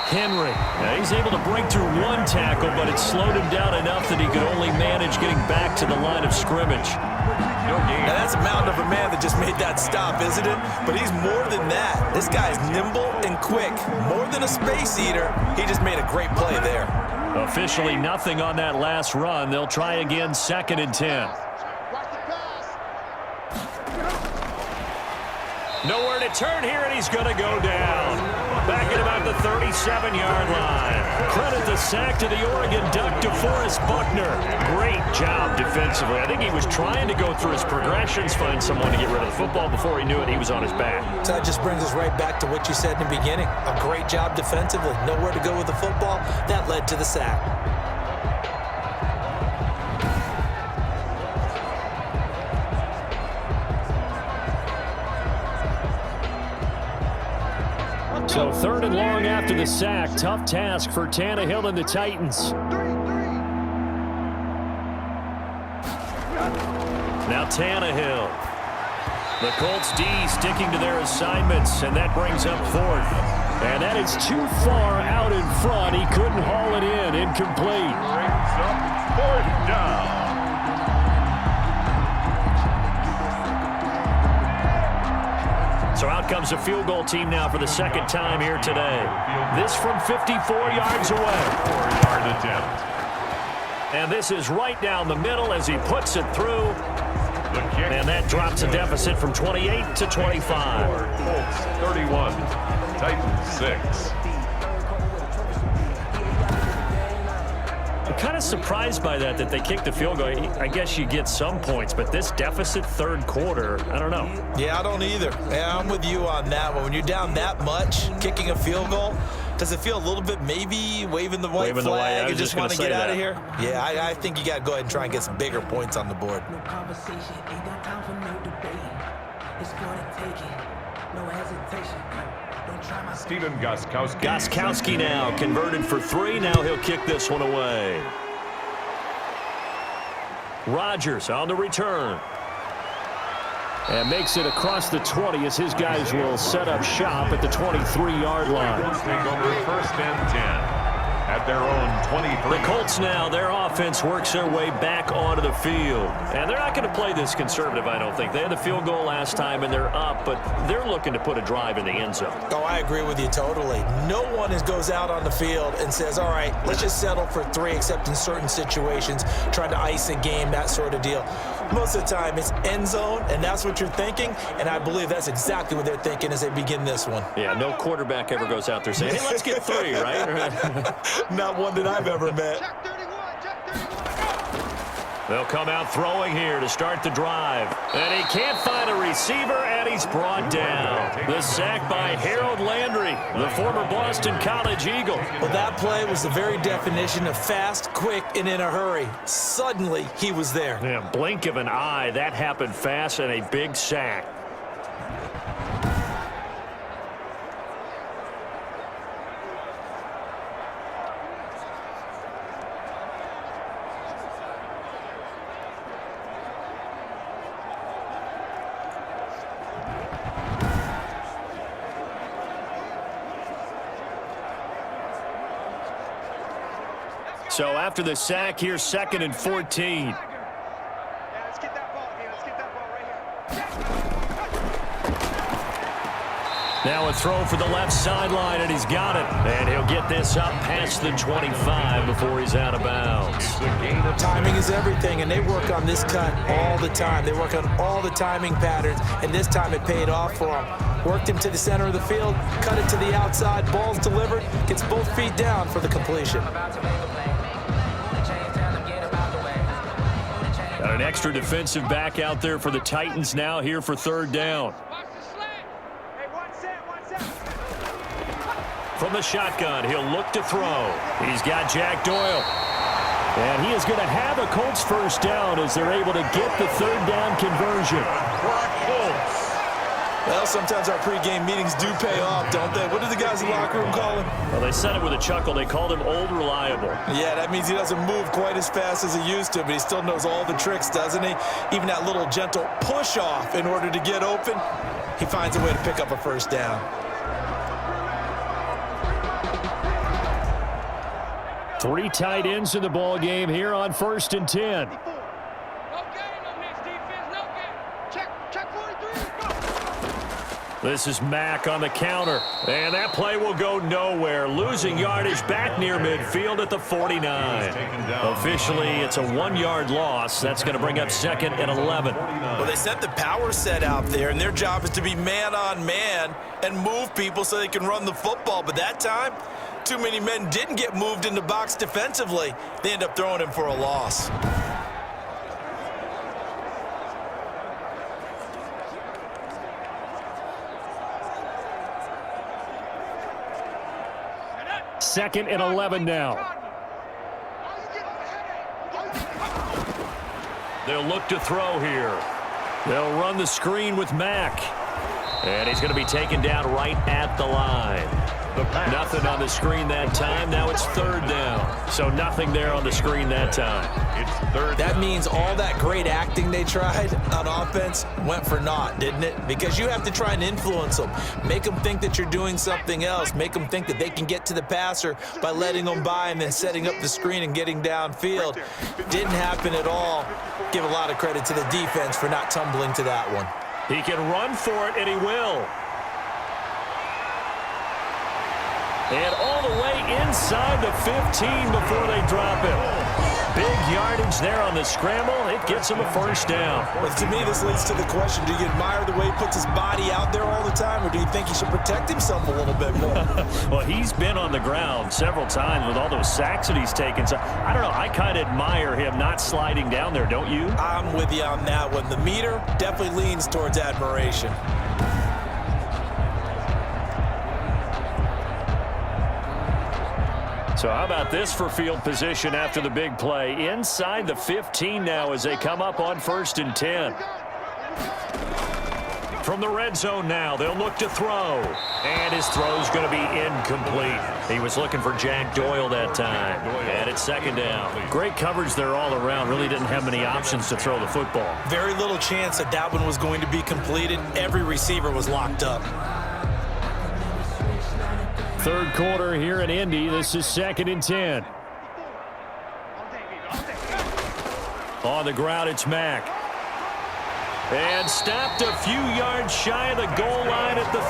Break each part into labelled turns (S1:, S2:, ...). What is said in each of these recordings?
S1: Henry. Now he's able to break through one tackle, but it slowed him down enough that he could only manage getting back to the line of scrimmage.
S2: Now that's a mountain of a man that just made that stop, isn't it? But he's more than that. This guy's nimble and quick. More than a space eater, he just made a great play there.
S1: Officially nothing on that last run. They'll try again, 2nd and 10. Nowhere to turn here, and he's going to go down. Back at about the 37-yard line. Credit the sack to the Oregon Duck, DeForest Buckner. Great job defensively. I think he was trying to go through his progressions, find someone to get rid of the football. Before he knew it, he was on his back.
S2: So that just brings us right back to what you said in the beginning. A great job defensively. Nowhere to go with the football. That led to the sack.
S1: So 3rd and long after the sack. Tough task for Tannehill and the Titans. Now Tannehill. The Colts D sticking to their assignments, and that brings up 4th. And that is too far out in front. He couldn't haul it in. Incomplete.
S3: Brings up 4th down.
S1: So out comes a field goal team now for the 2nd time here today. This from 54 yards away.
S3: 4-yard attempt.
S1: And this is right down the middle as he puts it through. And that drops a deficit from 28 to 25.
S3: Colts 31, Titans 6.
S1: I'm kind of surprised by that they kicked the field goal. I guess you get some points, but this deficit 3rd quarter, I don't know.
S2: Yeah, I don't either. Yeah, I'm with you on that one. When you're down that much, kicking a field goal, does it feel a little bit maybe waving the white flag and just want to get out of here? Yeah, I think you got to go ahead and try and get some bigger points on the board.
S4: No conversation, ain't got time for no debating. It's gonna take it, no hesitation.
S3: Stephen Gostkowski.
S1: Gostkowski now converted for 3. Now he'll kick this one away. Rodgers on the return. And makes it across the 20 as his guys will set up shop at the 23-yard line.
S3: Take over 1st and 10 at their own 23.
S1: The Colts now, their offense works their way back onto the field. And they're not going to play this conservative, I don't think. They had the field goal last time, and they're up, but they're looking to put a drive in the end zone.
S2: Oh, I agree with you totally. No one goes out on the field and says, all right, let's just settle for 3, except in certain situations, trying to ice a game, that sort of deal. Most of the time, it's end zone, and that's what you're thinking, and I believe that's exactly what they're thinking as they begin this one.
S1: Yeah, no quarterback ever goes out there saying, hey, let's get 3, right?
S2: Not one that I've ever met.
S1: They'll come out throwing here to start the drive. And he can't find a receiver, and he's brought down. The sack by Harold Landry, the former Boston College Eagle.
S2: Well, that play was the very definition of fast, quick, and in a hurry. Suddenly, he was there.
S1: Yeah, blink of an eye. That happened fast, and a big sack. So after the sack, here's 2nd and 14.
S5: Let's get that ball again. Let's get that ball right here.
S1: Now a throw for the left sideline, and he's got it. And he'll get this up past the 25 before he's out of bounds.
S2: Timing is everything, and they work on this cut all the time. They work on all the timing patterns, and this time it paid off for them. Worked him to the center of the field, cut it to the outside, ball's delivered, gets both feet down for the completion.
S1: Got an extra defensive back out there for the Titans now here for 3rd down. From the shotgun, he'll look to throw. He's got Jack Doyle. And he is going to have a Colts 1st down as they're able to get the 3rd down conversion.
S2: Well, sometimes our pregame meetings do pay off, don't they? What do the guys in the locker room call him?
S1: Well, they said it with a chuckle. They called him Old Reliable.
S2: Yeah, that means he doesn't move quite as fast as he used to, but he still knows all the tricks, doesn't he? Even that little gentle push-off in order to get open, he finds a way to pick up a 1st down.
S1: Three tight ends in the ball game here on 1st and 10.
S5: No gain on this defense. No gain. Check 43. Go.
S1: This is Mack on the counter. And that play will go nowhere. Losing yardage back near midfield at the 49. Officially, it's a 1-yard loss. That's going to bring up 2nd and 11.
S2: Well, they sent the power set out there, and their job is to be man-on-man and move people so they can run the football. But that time, too many men didn't get moved in the box defensively. They end up throwing him for a loss.
S1: Second and 11 now. They'll look to throw here. They'll run the screen with Mack. And he's going to be taken down right at the line. Nothing on the screen that time. Now it's 3rd down. So nothing there on the screen that time.
S3: It's 3rd
S2: That
S3: down.
S2: means all that great acting they tried on offense went for naught, didn't it? Because you have to try and influence them. Make them think that you're doing something else. Make them think that they can get to the passer by letting them by and then setting up the screen and getting downfield. Didn't happen at all. Give a lot of credit to the defense for not tumbling to that one.
S1: He can run for it, and he will. And all the way inside the 15 before they drop him. Big yardage there on the scramble. It gets him a 1st down.
S2: Well, to me, this leads to the question, do you admire the way he puts his body out there all the time, or do you think he should protect himself a little bit more?
S1: Well, he's been on the ground several times with all those sacks that he's taken. So, I don't know. I kind of admire him not sliding down there, don't you?
S2: I'm with you on that one. The meter definitely leans towards admiration.
S1: So how about this for field position after the big play? Inside the 15 now as they come up on 1st and 10. From the red zone now, they'll look to throw. And his throw's going to be incomplete. He was looking for Jack Doyle that time. And it's 2nd down. Great coverage there all around. Really didn't have many options to throw the football.
S2: Very little chance that one was going to be completed. Every receiver was locked up.
S1: 3rd quarter here in Indy. This is 2nd and 10. On the ground, it's Mack. And stopped a few yards shy of the goal line at the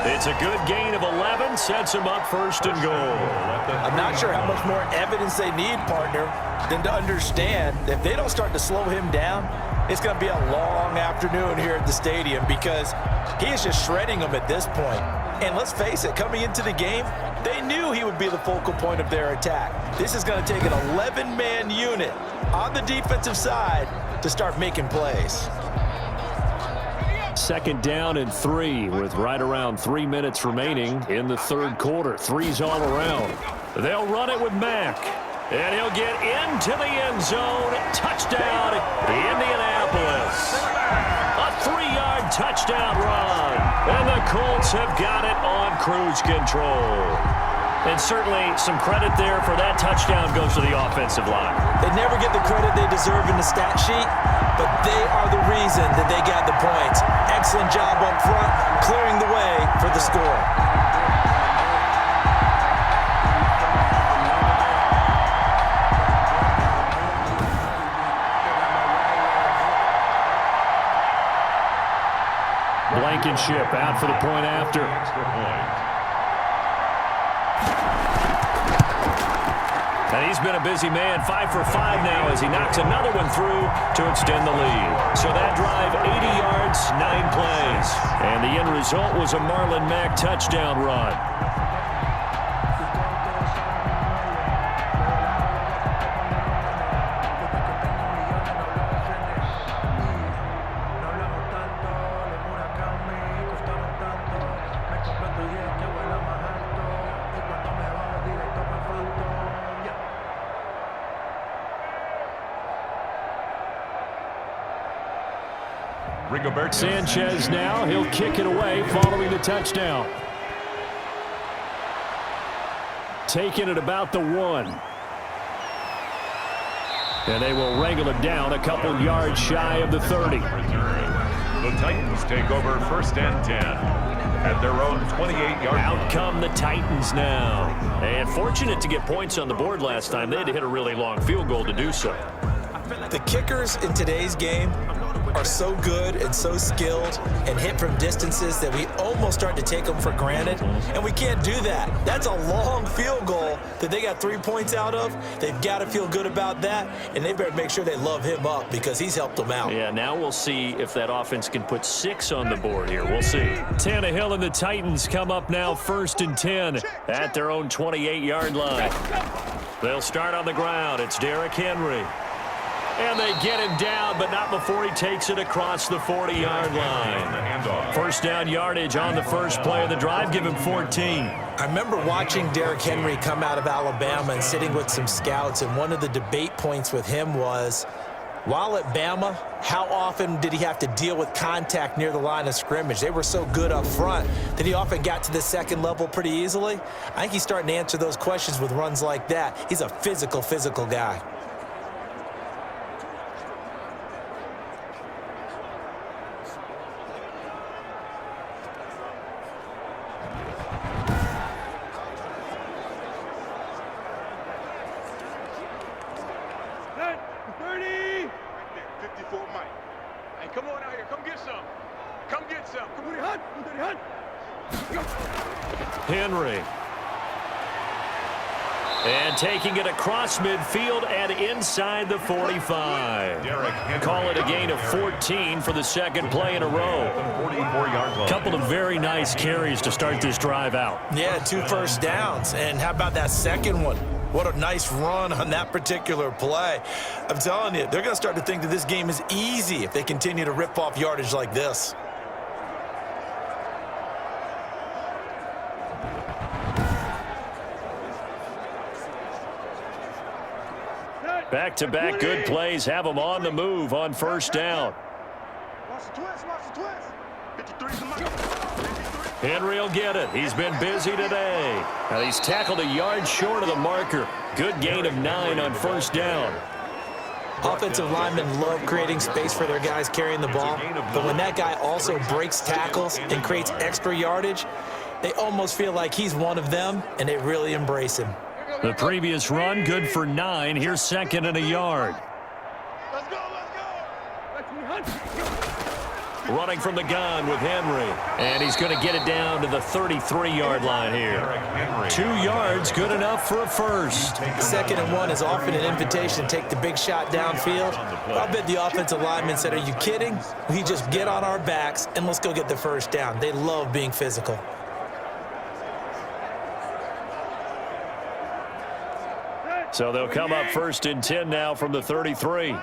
S1: 3. It's a good gain of 11. Sets him up 1st and goal.
S2: I'm not sure how much more evidence they need, partner, than to understand that if they don't start to slow him down, it's going to be a long afternoon here at the stadium because he is just shredding them at this point. And let's face it, coming into the game, they knew he would be the focal point of their attack. This is going to take an 11-man unit on the defensive side to start making plays.
S1: 2nd down and 3 with right around 3 minutes remaining in the 3rd quarter. 3's all around. They'll run it with Mack. And he'll get into the end zone. Touchdown, Indianapolis. A 3-yard touchdown run. And the Colts have got it on cruise control. And certainly some credit there for that touchdown goes to the offensive line.
S2: They never get the credit they deserve in the stat sheet, but they are the reason that they got the points. Excellent job up front, clearing the way for the score.
S1: Blankenship out for the point after.
S3: Extra point.
S1: And he's been a busy man, 5 for 5 now as he knocks another one through to extend the lead. So that drive, 80 yards, 9 plays. And the end result was a Marlon Mack touchdown run. Sanchez now, he'll kick it away following the touchdown. Taking it about the 1. And they will wrangle it down a couple yards shy of the 30.
S3: The Titans take over 1st and 10 at their own 28-yard line.
S1: Out come the Titans now. And fortunate to get points on the board last time. They had to hit a really long field goal to do so.
S2: The kickers in today's game are so good and so skilled and hit from distances that we almost start to take them for granted, and we can't do that. That's a long field goal that they got 3 points out of. They've got to feel good about that, and they better make sure they love him up because he's helped them out.
S1: Yeah, now we'll see if that offense can put 6 on the board here. We'll see. Tannehill and the Titans come up now 1st and 10 at their own 28-yard line. They'll start on the ground. It's Derrick Henry. And they get him down, but not before he takes it across the 40-yard line. First down yardage on the first play of the drive. Give him 14.
S2: I remember watching Derrick Henry come out of Alabama and sitting with some scouts, and one of the debate points with him was, while at Bama, how often did he have to deal with contact near the line of scrimmage? They were so good up front that he often got to the second level pretty easily. I think he's starting to answer those questions with runs like that. He's a physical guy.
S1: Henry. And taking it across midfield and inside the 45. Call it a gain of 14 for the second play in a row. Couple of very nice carries to start this drive out.
S2: Yeah, 2 first downs. And how about that second one? What a nice run on that particular play. I'm telling you, they're going to start to think that this game is easy if they continue to rip off yardage like this.
S1: Back-to-back good plays have them on the move on first down. Henry will get it. He's been busy today. Now he's tackled a yard short of the marker. Good gain of 9 on first down.
S2: Offensive linemen love creating space for their guys carrying the ball, but when that guy also breaks tackles and creates extra yardage, they almost feel like he's one of them, and they really embrace him.
S1: The previous run, good for 9. Here's 2nd and a yard.
S5: Let's go.
S1: Running from the gun with Henry. And he's going to get it down to the 33-yard line here. 2 yards, good enough for a first.
S2: 2nd and 1 is often an invitation to take the big shot downfield. I bet the offensive lineman said, are you kidding? We just get on our backs and let's go get the first down. They love being physical.
S1: So they'll come up 1st and 10 now from the 33.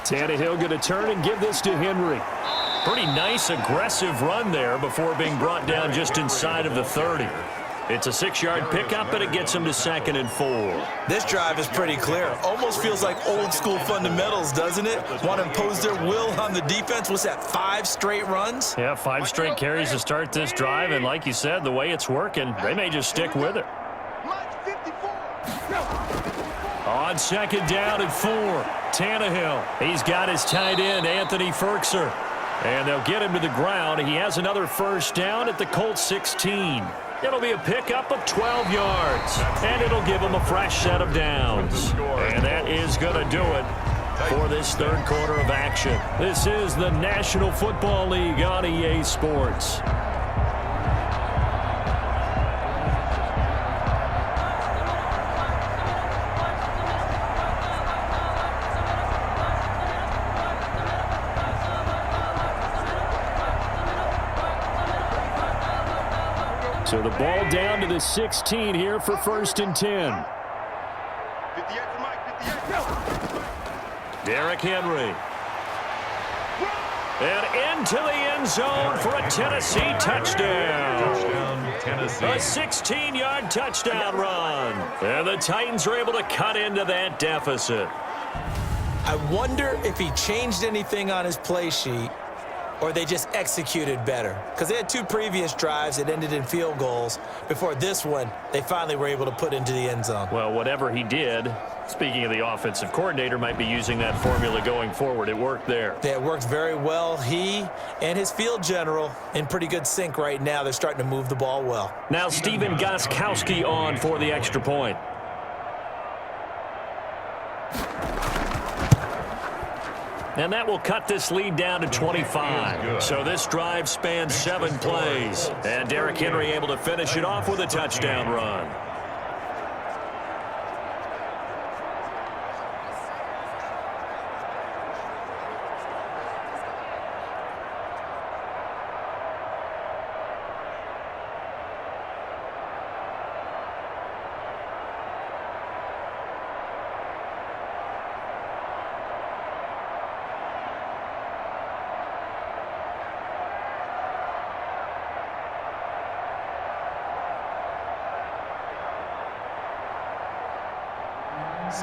S1: Tannehill going to turn and give this to Henry. Pretty nice, aggressive run there before being brought down just inside of the 30. It's a 6-yard pickup, and it gets him to 2nd and 4.
S2: This drive is pretty clear. Almost feels like old school fundamentals, doesn't it? Want to impose their will on the defense. What's that, 5 straight runs?
S1: Yeah, 5 straight carries to start this drive, and like you said, the way it's working, they may just stick with it. On 2nd down and 4, Tannehill. He's got his tight end, Anthony Ferkser. And they'll get him to the ground. He has another first down at the Colts 16. It'll be a pickup of 12 yards, and it'll give them a fresh set of downs. And that is going to do it for this third quarter of action. This is the National Football League on EA Sports. So the ball down to the 16 here for 1st and 10. Derrick Henry. And into the end zone for a Tennessee touchdown. A 16-yard touchdown run. And the Titans are able to cut into that deficit.
S2: I wonder if he changed anything on his play sheet or they just executed better? Because they had 2 previous drives that ended in field goals. Before this one, they finally were able to put into the end zone.
S1: Well, whatever he did, speaking of the offensive coordinator, might be using that formula going forward. It worked there.
S2: Yeah, it worked very well. He and his field general in pretty good sync right now. They're starting to move the ball well.
S1: Now Stephen Gostkowski on for the extra point. And that will cut this lead down to 25. So this drive spans 7 plays. And Derrick Henry able to finish it off with a touchdown run.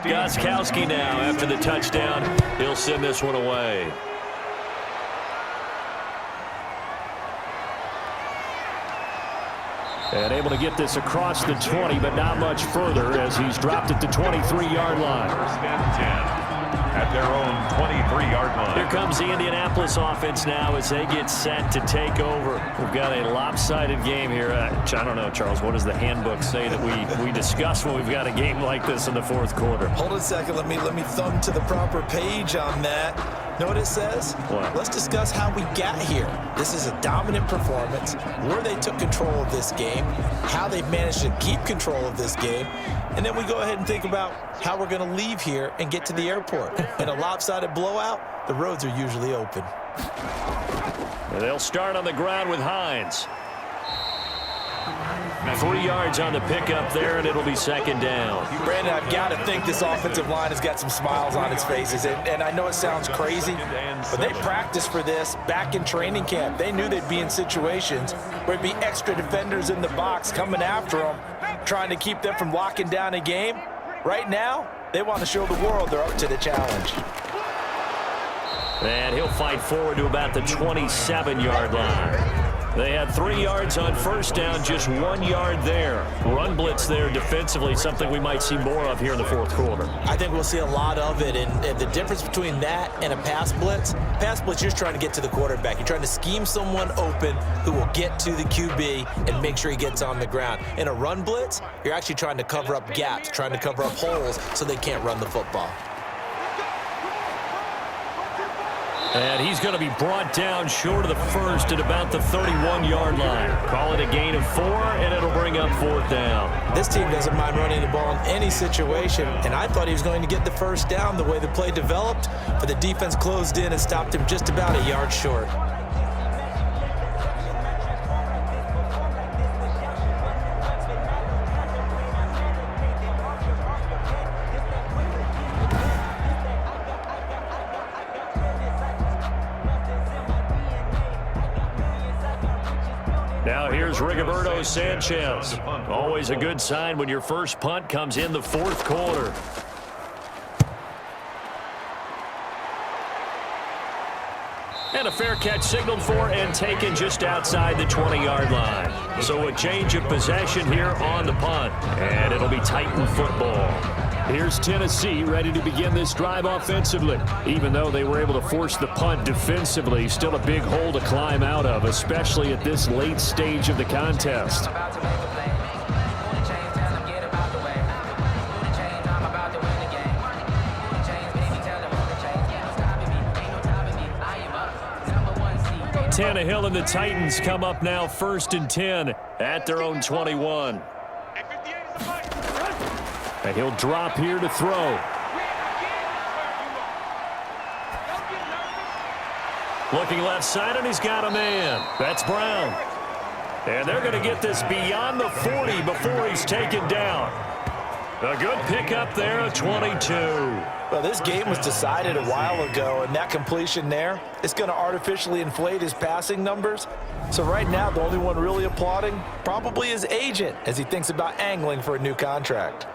S1: Gostkowski now after the touchdown. He'll send this one away. And able to get this across the 20, but not much further as he's dropped it to 23-yard line.
S3: First and 10 at their own 23-yard line.
S1: Here comes the Indianapolis offense now as they get set to take over. We've got a lopsided game here. I don't know, Charles, what does the handbook say that we discuss when we've got a game like this in the fourth quarter?
S2: Hold on a second. Let me thumb to the proper page on that. Know what it says?
S1: What?
S2: Let's discuss how we got here. This is a dominant performance, where they took control of this game, how they've managed to keep control of this game, and then we go ahead and think about how we're going to leave here and get to the airport. In a lopsided blowout, the roads are usually open.
S1: And they'll start on the ground with Hines. 3 yards on the pickup there, and it'll be second down.
S2: Brandon, I've got to think this offensive line has got some smiles on its faces. And I know it sounds crazy, but they practiced for this back in training camp. They knew they'd be in situations where there'd be extra defenders in the box coming after them, trying to keep them from locking down a game. Right now, they want to show the world they're up to the challenge.
S1: And he'll fight forward to about the 27-yard line. They had 3 yards on first down, just 1 yard there. Run blitz there defensively, something we might see more of here in the fourth quarter.
S2: I think we'll see a lot of it, and the difference between that and a pass blitz, you're just trying to get to the quarterback. You're trying to scheme someone open who will get to the QB and make sure he gets on the ground. In a run blitz, you're actually trying to cover up gaps, trying to cover up holes so they can't run the football.
S1: And he's going to be brought down short of the first at about the 31-yard line. Call it a gain of 4, and it'll bring up fourth down.
S2: This team doesn't mind running the ball in any situation, and I thought he was going to get the first down the way the play developed, but the defense closed in and stopped him just about a yard short.
S1: Now here's Rigoberto Sanchez. Always a good sign when your first punt comes in the fourth quarter. And a fair catch signaled for and taken just outside the 20-yard line. So a change of possession here on the punt. And it'll be Titan football. Here's Tennessee ready to begin this drive offensively. Even though they were able to force the punt defensively, still a big hole to climb out of, especially at this late stage of the contest. Tannehill and the Titans come up now 1st and 10 at their own 21. And he'll drop here to throw. Looking left side, and he's got a man. That's Brown. And they're going to get this beyond the 40 before he's taken down. A good pickup there at 22.
S2: Well, this game was decided a while ago, and that completion there is going to artificially inflate his passing numbers. So right now, the only one really applauding probably his agent as he thinks about angling for a new contract.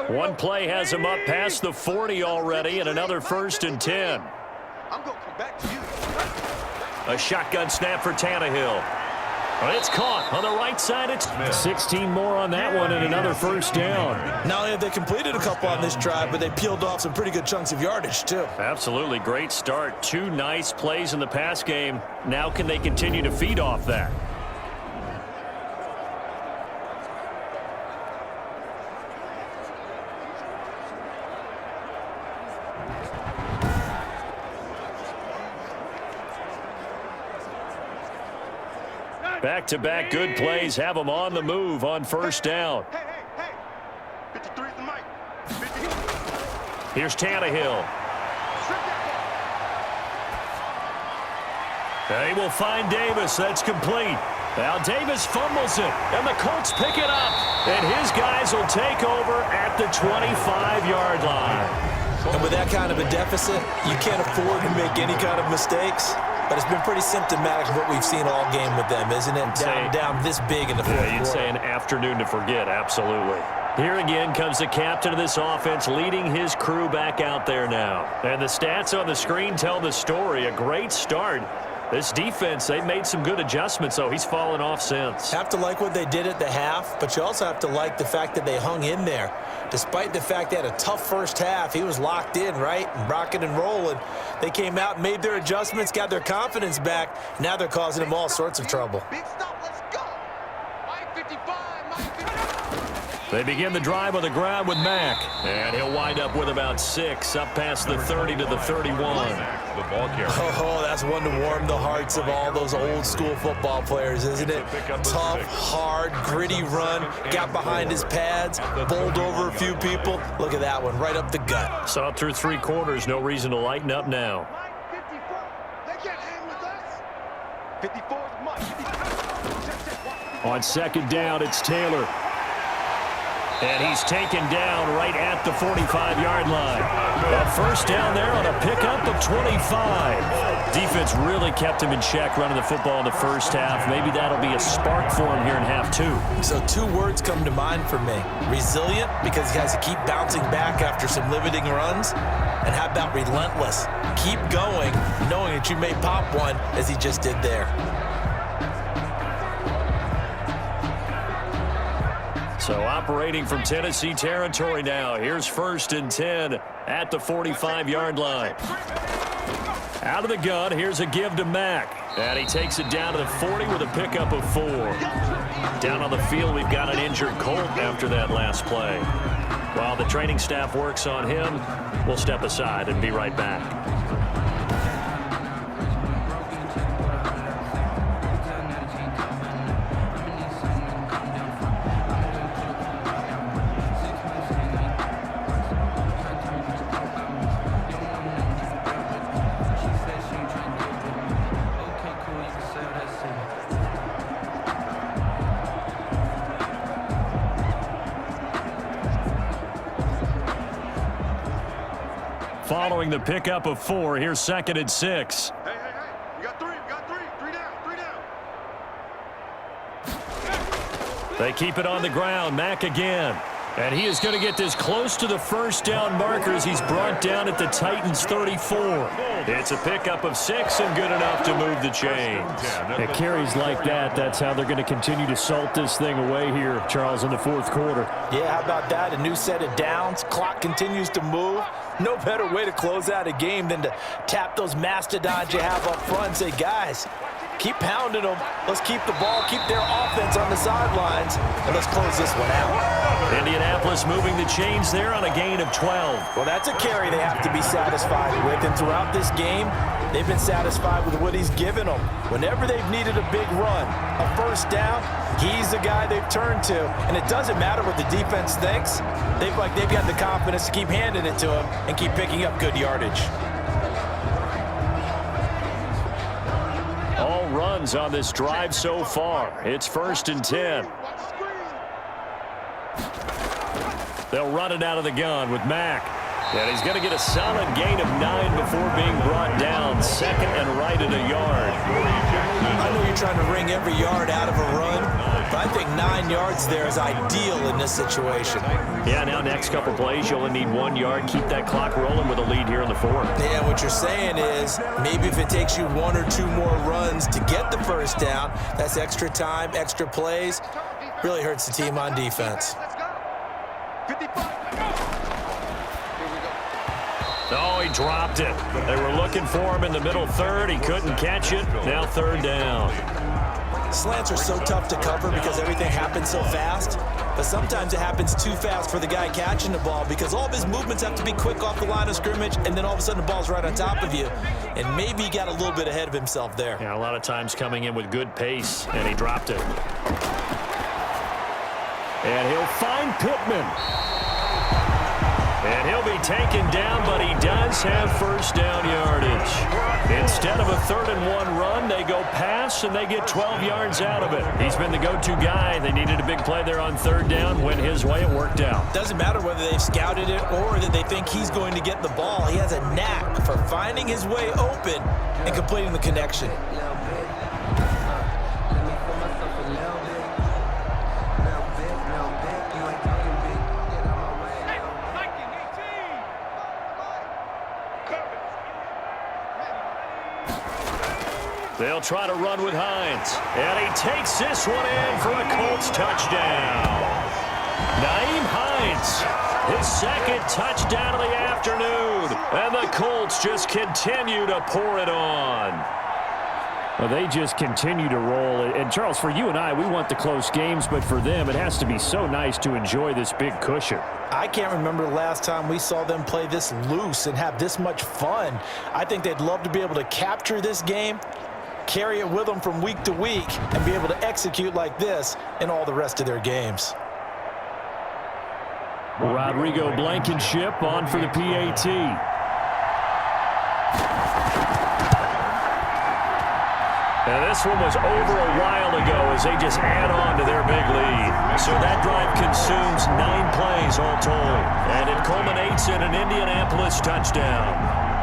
S1: One play has him up past the 40 already, and another 1st and 10.
S5: I'm going to come back to you.
S1: A shotgun snap for Tannehill. Well, it's caught on the right side. It's 16 more on that one and another 1st down.
S2: Not only have they completed a couple on this drive, but they peeled off some pretty good chunks of yardage, too.
S1: Absolutely great start. 2 nice plays in the pass game. Now can they continue to feed off that? Back-to-back good plays have them on the move on 1st down.
S5: Hey. 53 is the mic. 50.
S1: Here's Tannehill. They will find Davis. That's complete. Now Davis fumbles it, and the Colts pick it up. And his guys will take over at the 25-yard line.
S2: And with that kind of a deficit, you can't afford to make any kind of mistakes. But it's been pretty symptomatic of what we've seen all game with them, isn't it? Down this big in the fourth quarter.
S1: You'd say an afternoon to forget, absolutely. Here again comes the captain of this offense leading his crew back out there now. And the stats on the screen tell the story. A great start. This defense, they've made some good adjustments, so he's fallen off since.
S2: Have to like what they did at the half, but you also have to like the fact that they hung in there. Despite the fact they had a tough first half, he was locked in, right? And rocking and rolling. They came out, made their adjustments, got their confidence back. Now they're causing him all sorts of trouble.
S5: Big stop, let's go. Mike 55, Mike 55.
S1: They begin the drive on the ground with Mack. And he'll wind up with about 6, up past the 30 to the 31.
S3: The ball carrier.
S2: Oh, that's one to warm the hearts of all those old school football players, isn't it? Tough, hard, gritty run, got behind his pads, bowled over a few people. Look at that one, right up the gut.
S1: Saw it through 3 quarters, no reason to lighten up now.
S5: Mike 54, they can't hang with us. 54 is Mike. 55.
S1: On 2nd down, it's Taylor. And he's taken down right at the 45-yard line. A 1st down there on a pickup of 25. Defense really kept him in check running the football in the first half. Maybe that'll be a spark for him here in half 2.
S2: So 2 words come to mind for me. Resilient, because he has to keep bouncing back after some limiting runs. And how about relentless? Keep going, knowing that you may pop one, as he just did there.
S1: So operating from Tennessee territory now. Here's 1st and 10 at the 45-yard line. Out of the gun, here's a give to Mack. And he takes it down to the 40 with a pickup of 4. Down on the field, we've got an injured Colt after that last play. While the training staff works on him, we'll step aside and be right back. Following the pickup of 4, here's 2nd and 6.
S5: Hey. We got 3. Three down.
S1: They keep it on the ground. Mack again. And he is going to get this close to the 1st down markers. He's brought down at the Titans' 34. It's a pickup of 6 and good enough to move the chains. It carries like that. That's how they're going to continue to salt this thing away here, Charles, in the 4th quarter.
S2: Yeah, how about that? A new set of downs. Clock continues to move. No better way to close out a game than to tap those mastodons you have up front and say, guys, keep pounding them. Let's keep the ball, keep their offense on the sidelines, and let's close this one out.
S1: Indianapolis moving the chains there on a gain of 12.
S2: Well, that's a carry they have to be satisfied with, and throughout this game, they've been satisfied with what he's given them. Whenever they've needed a big run, a 1st down, he's the guy they've turned to, and it doesn't matter what the defense thinks. They've got the confidence to keep handing it to him and keep picking up good yardage.
S1: All runs on this drive so far. It's 1st and 10. They'll run it out of the gun with Mack. And he's going to get a solid gain of 9 before being brought down. Second and right at a yard.
S2: I know you're trying to wring every yard out of a run, but I think 9 yards there is ideal in this situation.
S1: Yeah, now next couple plays, you only need 1 yard. Keep that clock rolling with a lead here in the fourth.
S2: Yeah, what you're saying is maybe if it takes you 1 or 2 more runs to get the first down, that's extra time, extra plays, really hurts the team on defense.
S5: Let's go. 55.
S1: Oh, he dropped it. They were looking for him in the middle third. He couldn't catch it. Now third down.
S2: Slants are so tough to cover because everything happens so fast, but sometimes it happens too fast for the guy catching the ball because all of his movements have to be quick off the line of scrimmage, and then all of a sudden the ball's right on top of you, and maybe he got a little bit ahead of himself there.
S1: Yeah, a lot of times coming in with good pace, and he dropped it. And he'll find Pittman. And he'll be taken down, but he does have first down yardage. Instead of a 3rd and 1 run, they go pass, and they get 12 yards out of it. He's been the go-to guy. They needed a big play there on 3rd down. Went his way. It worked out.
S2: Doesn't matter whether they've scouted it or that they think he's going to get the ball. He has a knack for finding his way open and completing the connection.
S1: They'll try to run with Hines. And he takes this one in for a Colts touchdown. Nyheim Hines, his second touchdown of the afternoon. And the Colts just continue to pour it on. Well, they just continue to roll. And, Charles, for you and I, we want the close games, but for them, it has to be so nice to enjoy this big cushion.
S2: I can't remember the last time we saw them play this loose and have this much fun. I think they'd love to be able to capture this game, carry it with them from week to week, and be able to execute like this in all the rest of their games.
S1: Rodrigo Blankenship on for the PAT. And this one was over a while ago as they just add on to their big lead. So that drive consumes 9 plays all told. And it culminates in an Indianapolis touchdown.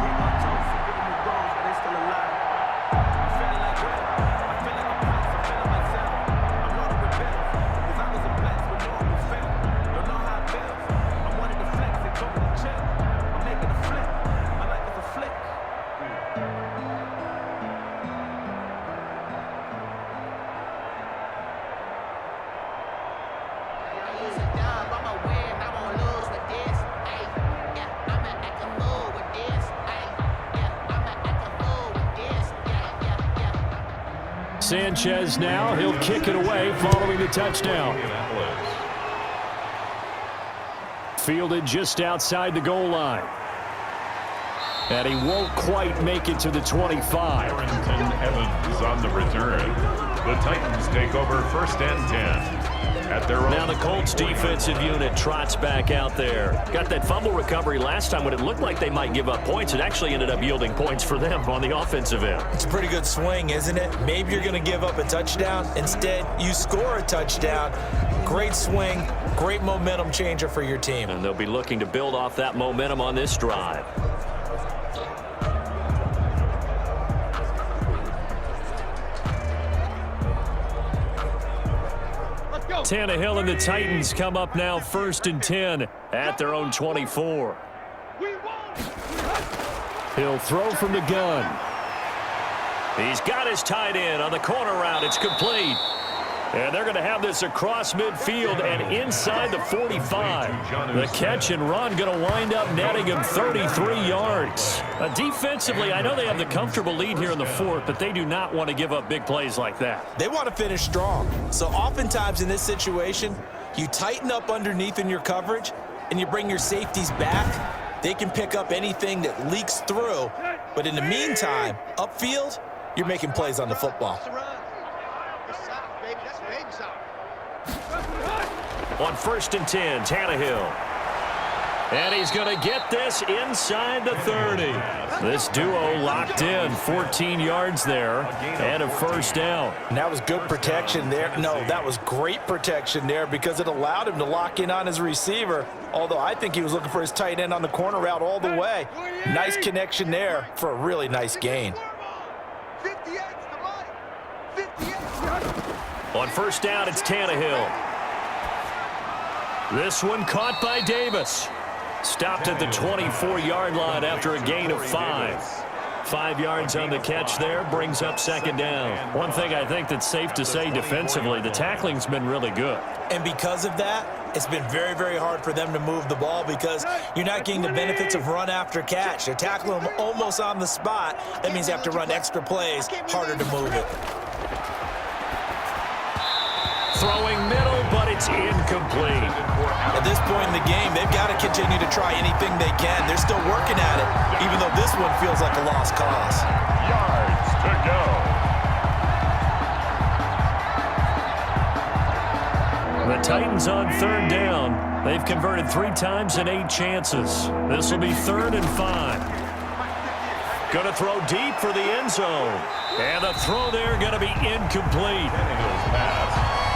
S1: Sanchez now, he'll kick it away following the touchdown. Fielded just outside the goal line. And he won't quite make it to the 25.
S3: Harrington Evans on the return. The Titans take over 1st and 10. At their own.
S1: Now the Colts defensive unit trots back out there. Got that fumble recovery last time when it looked like they might give up points. It actually ended up yielding points for them on the offensive end.
S2: It's a pretty good swing, isn't it? Maybe you're going to give up a touchdown. Instead, you score a touchdown. Great swing, great momentum changer for your team.
S1: And they'll be looking to build off that momentum on this drive. Tannehill and the Titans come up now 1st and 10 at their own 24. He'll throw from the gun. He's got his tight end on the corner route. It's complete. And they're going to have this across midfield and inside the 45. The catch and run going to wind up netting him 33 yards. Defensively, I know they have the comfortable lead here in the fourth, but they do not want to give up big plays like that.
S2: They want to finish strong. So oftentimes in this situation, you tighten up underneath in your coverage and you bring your safeties back. They can pick up anything that leaks through. But in the meantime, upfield, you're making plays on the football.
S1: On 1st and 10, Tannehill. And he's going to get this inside the 30. This duo locked in, 14 yards there, and a first down.
S2: And that was good protection there. No, that was great protection there because it allowed him to lock in on his receiver, although I think he was looking for his tight end on the corner route all the way. Nice connection there for a really nice gain.
S1: On first down, it's Tannehill. This one caught by Davis. Stopped at the 24-yard line after a gain of 5. 5 yards on the catch there, brings up second down. One thing I think that's safe to say defensively, the tackling's been really good.
S2: And because of that, it's been very, very hard for them to move the ball because you're not getting the benefits of run after catch. They're tackling them almost on the spot. That means you have to run extra plays, harder to move it.
S1: Throwing middle, but it's incomplete.
S2: At this point in the game, they've got to continue to try anything they can. They're still working at it, even though this one feels like a lost cause.
S3: Yards to go.
S1: The Titans on third down. They've converted 3 times in 8 chances. This will be 3rd and 5. Going to throw deep for the end zone. And the throw there going to be incomplete.
S3: Tannehill's pass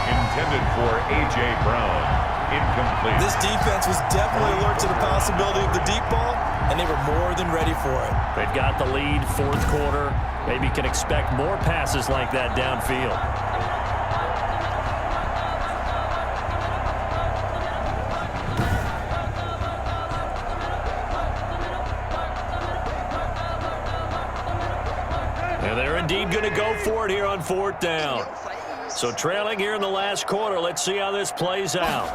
S3: intended for A.J. Brown. Incomplete.
S2: This defense was definitely alert to the possibility of the deep ball, and they were more than ready for it.
S1: They've got the lead, 4th quarter. Maybe can expect more passes like that downfield. And they're indeed going to go for it here on 4th down. So trailing here in the last quarter, let's see how this plays out.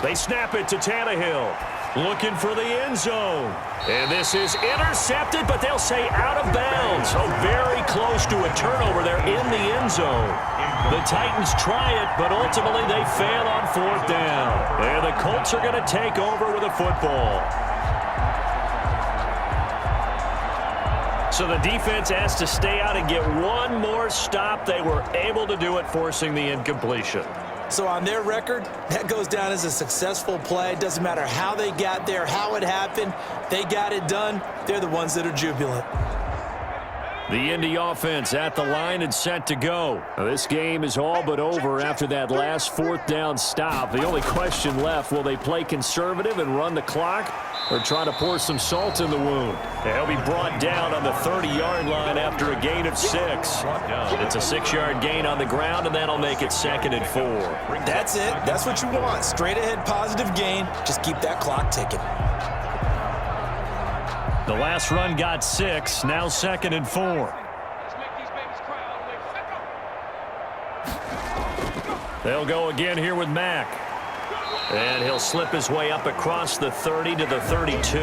S1: They snap it to Tannehill, looking for the end zone. And this is intercepted, but they'll say out of bounds. So very close to a turnover there in the end zone. The Titans try it, but ultimately they fail on 4th down. And the Colts are going to take over with a football. So the defense has to stay out and get one more stop. They were able to do it, forcing the incompletion.
S2: So on their record, that goes down as a successful play. It doesn't matter how they got there, how it happened. They got it done. They're the ones that are jubilant.
S1: The Indy offense at the line and set to go. Now, this game is all but over after that last 4th down stop. The only question left, will they play conservative and run the clock or try to pour some salt in the wound? They'll be brought down on the 30-yard line after a gain of 6. It's a 6-yard gain on the ground, and that'll make it 2nd and 4.
S2: That's it. That's what you want. Straight ahead positive gain. Just keep that clock ticking.
S1: The last run got 6, now 2nd and 4.
S5: Let's make these babies cry all the way.
S1: They'll go again here with Mack. And he'll slip his way up across the 30 to the 32.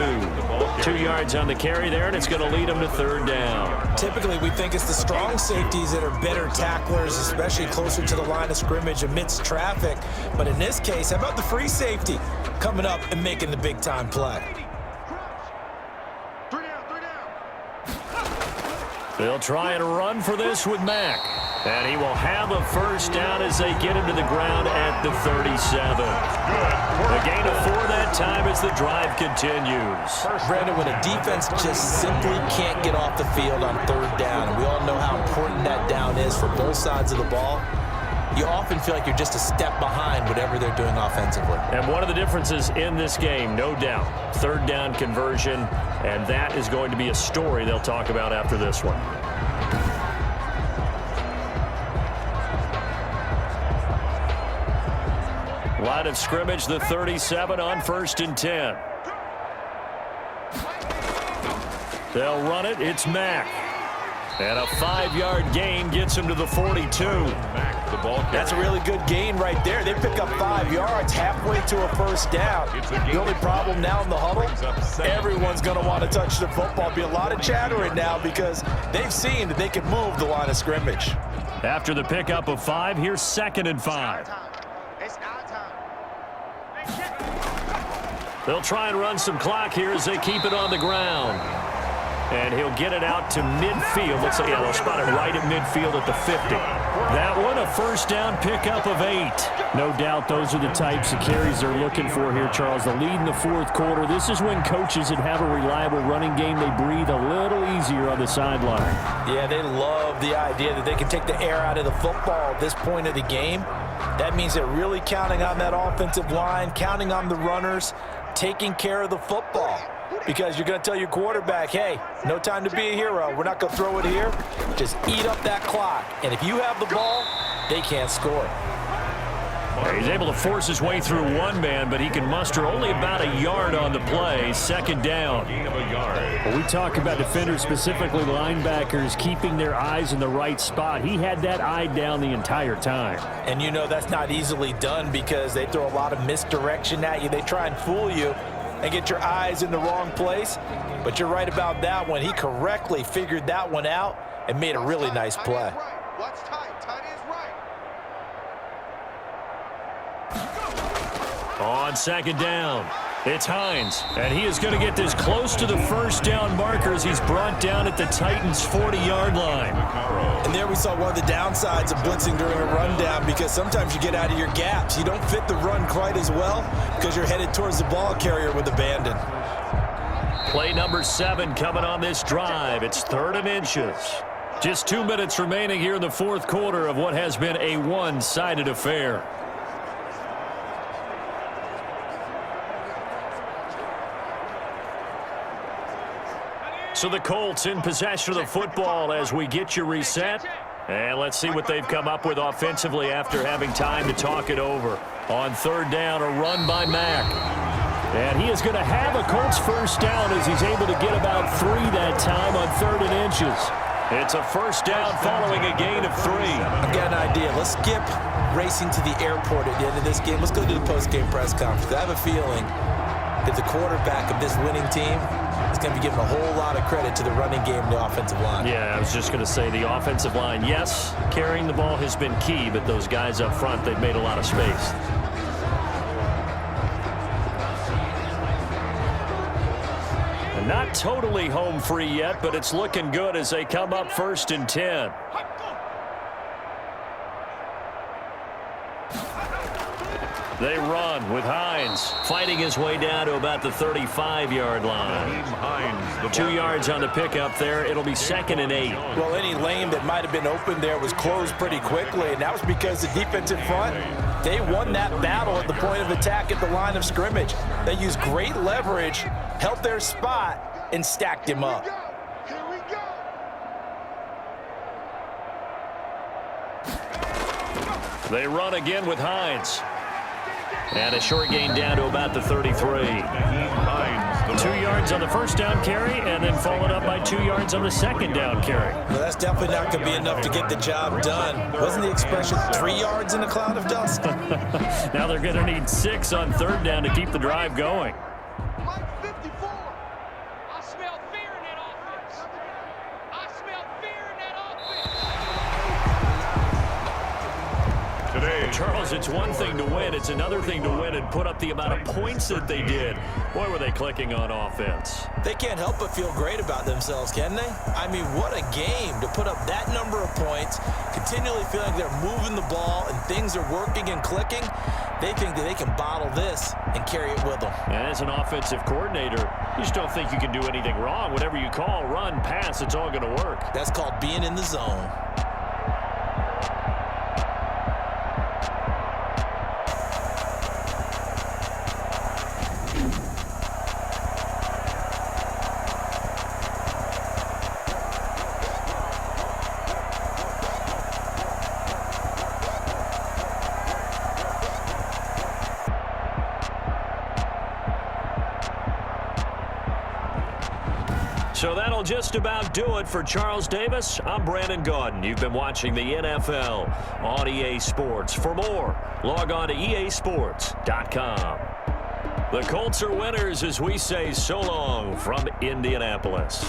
S1: 2 yards on the carry there, and it's going to lead him to 3rd down.
S2: Typically, we think it's the strong safeties that are better tacklers, especially closer to the line of scrimmage amidst traffic. But in this case, how about the free safety coming up and making the big-time play?
S1: They'll try and run for this with Mack. And he will have a first down as they get him to the ground at the 37. A gain of 4 that time as the drive continues.
S2: Brandon, when a defense just simply can't get off the field on 3rd down, and we all know how important that down is for both sides of the ball, you often feel like you're just a step behind whatever they're doing offensively.
S1: And one of the differences in this game, no doubt, 3rd down conversion, and that is going to be a story they'll talk about after this one. Line of scrimmage, the 37 on 1st and 10. They'll run it. It's Mack. And a 5-yard gain gets him to the 42.
S3: Mack, the ball carrier.
S2: That's a really good gain right there. They pick up 5 yards halfway to a first down. The only problem now in the huddle, everyone's going to want to touch the football. Be a lot of chattering now because they've seen that they can move the line of scrimmage.
S1: After the pickup of 5, here's 2nd and 5. They'll try and run some clock here as they keep it on the ground. And he'll get it out to midfield. Let's say, yeah, they'll spot it right at midfield at the 50. That one, a first down pickup of 8.
S6: No doubt those are the types of carries they're looking for here, Charles. The lead in the fourth quarter. This is when coaches that have a reliable running game, they breathe a little easier on the sideline.
S2: Yeah, they love the idea that they can take the air out of the football at this point of the game. That means they're really counting on that offensive line, counting on the runners, taking care of the football. Because you're going to tell your quarterback, hey, no time to be a hero. We're not going to throw it here. Just eat up that clock. And if you have the ball, they can't score.
S1: He's able to force his way through one man, but he can muster only about a yard on the play. Second down.
S6: Well, we talk about defenders, specifically linebackers, keeping their eyes in the right spot. He had that eye down the entire time.
S2: And you know that's not easily done because they throw a lot of misdirection at you. They try and fool you and get your eyes in the wrong place. But you're right about that one. He correctly figured that one out and made a really nice play.
S5: What's tight? Tight is right.
S1: On second down, it's Hines, and he is going to get this close to the first down marker as he's brought down at the Titans' 40-yard line.
S2: And there we saw one of the downsides of blitzing during a rundown because sometimes you get out of your gaps. You don't fit the run quite as well because you're headed towards the ball carrier with abandon.
S1: Play number 7 coming on this drive. It's 3rd and inches. Just 2 minutes remaining here in the fourth quarter of what has been a one-sided affair. So the Colts in possession of the football as we get you reset. And let's see what they've come up with offensively after having time to talk it over. On 3rd down, a run by Mack. And he is going to have a Colts first down as he's able to get about 3 that time on 3rd and inches. It's a first down following a gain of 3.
S2: I've got an idea. Let's skip racing to the airport at the end of this game. Let's go to the post-game press conference. I have a feeling that the quarterback of this winning team is going to be giving a whole lot of credit to the running game and the offensive line.
S1: Yeah, I was just going to say the offensive line, yes, carrying the ball has been key, but those guys up front, they've made a lot of space. And not totally home free yet, but it's looking good as they come up 1st and 10. They run with Hines fighting his way down to about the 35-yard line. 2 yards on the pickup there. It'll be 2nd and 8.
S2: Well, any lane that might have been open there was closed pretty quickly, and that was because the defensive front, they won that battle at the point of attack at the line of scrimmage. They used great leverage, held their spot, and stacked him up.
S5: Here we go.
S1: They run again with Hines. And a short gain down to about the 33. 2 yards on the first down carry, and then followed up by 2 yards on the second down carry.
S2: Well, that's definitely not going to be enough to get the job done. Wasn't the expression 3 yards in a cloud of dust?
S1: Now they're going to need 6 on 3rd down to keep the drive going.
S5: Mike 54. I smell fear in that offense. I smell fear in that offense.
S3: Today,
S1: Charles, it's one thing to win. It's another thing to win and put up the amount of points that they did. Boy, were they clicking on offense.
S2: They can't help but feel great about themselves, can they? I mean, what a game to put up that number of points, continually feeling they're moving the ball and things are working and clicking. They think that they can bottle this and carry it with them.
S1: And as an offensive coordinator, you just don't think you can do anything wrong. Whatever you call, run, pass, it's all going to work.
S2: That's called being in the zone.
S1: So that'll just about do it for Charles Davis. I'm Brandon Gaudin. You've been watching the NFL on EA Sports. For more, log on to easports.com. The Colts are winners as we say so long from Indianapolis.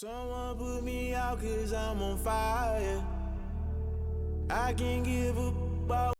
S7: Someone put me out 'cause I'm on fire. I can't give up.